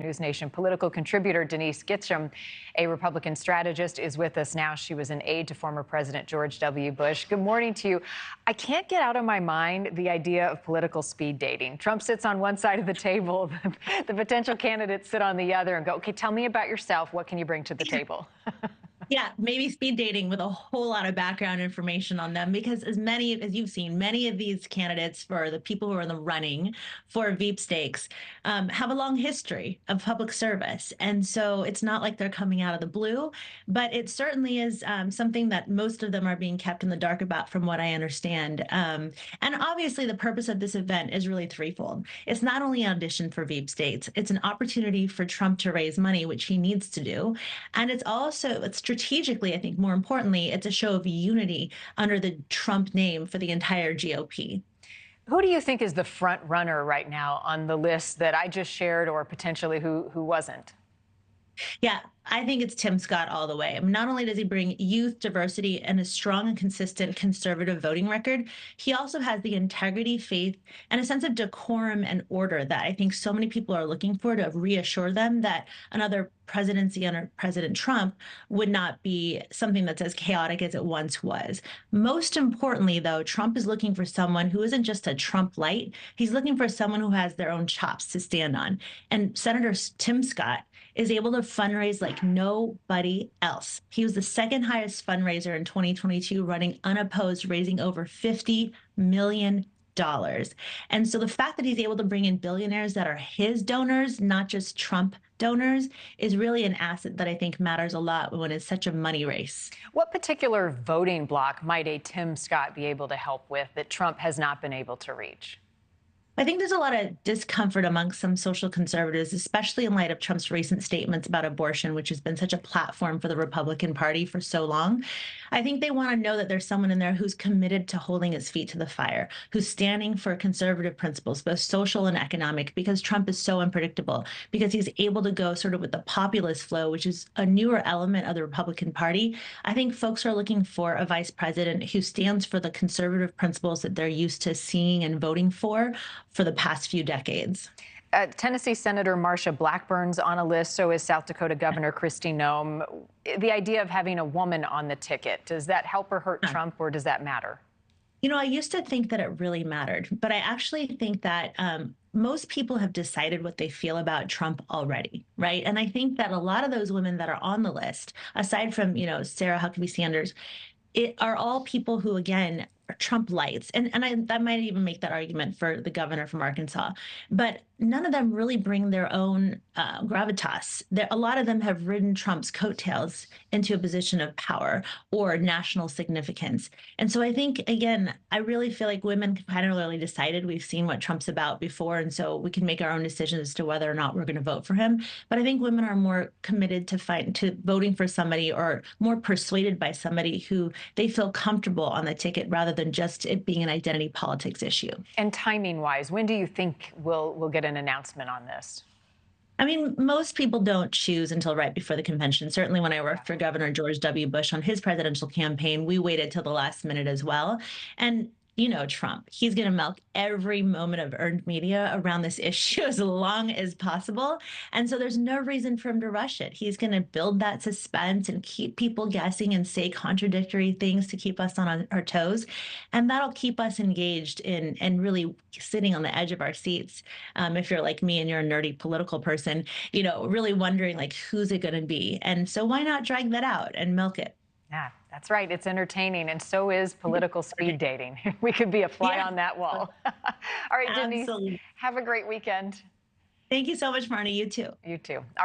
NewsNation political contributor Denise Gitsham, a Republican strategist, is with us now. She was an aide to former President George W. Bush. Good morning to you. I can't get out of my mind the idea of political speed dating. Trump sits on one side of the table, the potential candidates sit on the other and go, okay, tell me about yourself. What can you bring to the table? Yeah, maybe speed dating with a whole lot of background information on them, because as many as you've seen, many of these candidates for the people who are in the running for Veep stakes have a long history of public service. And so it's not like they're coming out of the blue, but it certainly is something that most of them are being kept in the dark about, from what I understand. And obviously the purpose of this event is really threefold. It's not only an audition for Veep states, it's an opportunity for Trump to raise money, which he needs to do. And it's strategically, I think more importantly, it's a show of unity under the Trump name for the entire GOP. Who do you think is the front runner right now on the list that I just shared, or potentially who wasn't? Yeah, I think it's Tim Scott all the way. I mean, not only does he bring youth, diversity, and a strong and consistent conservative voting record, he also has the integrity, faith, and a sense of decorum and order that I think so many people are looking for, to reassure them that another presidency under President Trump would not be something that's as chaotic as it once was. Most importantly, though, Trump is looking for someone who isn't just a Trump light. He's looking for someone who has their own chops to stand on. And Senator Tim Scott is able to fundraise like nobody else. He was the second highest fundraiser in 2022, running unopposed, raising over $50 million. And so the fact that he's able to bring in billionaires that are his donors, not just Trump donors, is really an asset that I think matters a lot when it's such a money race. What particular voting bloc might a Tim Scott be able to help with that Trump has not been able to reach? I think there's a lot of discomfort amongst some social conservatives, especially in light of Trump's recent statements about abortion, which has been such a platform for the Republican Party for so long. I think they want to know that there's someone in there who's committed to holding his feet to the fire, who's standing for conservative principles, both social and economic, because Trump is so unpredictable, because he's able to go sort of with the populist flow, which is a newer element of the Republican Party. I think folks are looking for a vice president who stands for the conservative principles that they're used to seeing and voting for the past few decades. Tennessee Senator Marsha Blackburn's on a list, so is South Dakota Governor Kristi Noem. The idea of having a woman on the ticket, does that help or hurt Trump, or does that matter? You know, I used to think that it really mattered, but I actually think that most people have decided what they feel about Trump already, right? And I think that a lot of those women that are on the list, aside from, Sarah Huckabee Sanders, are all people who, again, are Trump lights. And that might even make that argument for the governor from Arkansas. But none of them really bring their own gravitas. A lot of them have ridden Trump's coattails into a position of power or national significance. And so I think, again, I really feel like women kind of really decided. We've seen what Trump's about before, and so we can make our own decisions as to whether or not we're going to vote for him. But I think women are more committed to voting for somebody, or more persuaded by somebody who they feel comfortable on the ticket, rather than just it being an identity politics issue. And timing-wise, when do you think we'll get an announcement on this? I mean, most people don't choose until right before the convention. Certainly when I worked for Governor George W. Bush on his presidential campaign, we waited till the last minute as well. And Trump, he's going to milk every moment of earned media around this issue as long as possible. And so there's no reason for him to rush it. He's going to build that suspense and keep people guessing and say contradictory things to keep us on our toes. And that'll keep us engaged and really sitting on the edge of our seats. If you're like me and you're a nerdy political person, really wondering, like, who's it going to be? And so why not drag that out and milk it? Yeah, that's right. It's entertaining, and so is political speed dating. We could be a fly on that wall. All right, Denise, Absolutely. have a great weekend. Thank you so much, Marnie. You too. You too. All right.